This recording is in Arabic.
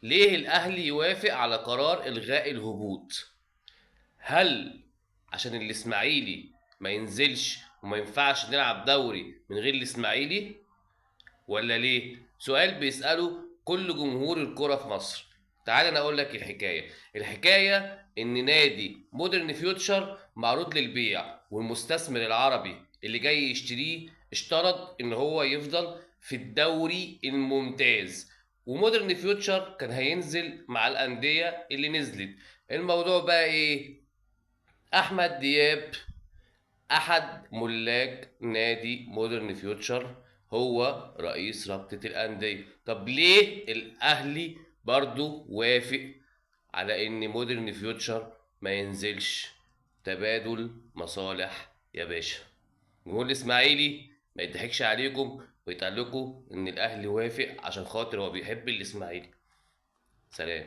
ليه الاهلي يوافق على قرار الغاء الهبوط؟ هل عشان الاسماعيلي ما ينزلش وما ينفعش نلعب دوري من غير الاسماعيلي، ولا ليه؟ سؤال بيسأله كل جمهور الكرة في مصر. تعال انا اقول لك الحكاية ان نادي مودرن فيوتشر معروض للبيع، والمستثمر العربي اللي جاي يشتريه اشترط ان هو يفضل في الدوري الممتاز، ومودرن فيوتشر كان هينزل مع الأندية اللي نزلت. الموضوع بقى ايه؟ احمد دياب احد ملاك نادي مودرن فيوتشر هو رئيس رابطة الأندية. طب ليه الأهلي برضو وافق على إن مودرن فيوتشر ما ينزلش؟ تبادل مصالح يا باشا. جمهور الإسماعيلي ما يضحكش عليكم ويتقال لكم إن الأهلي وافق عشان خاطر هو بيحب الإسماعيلي. سلام.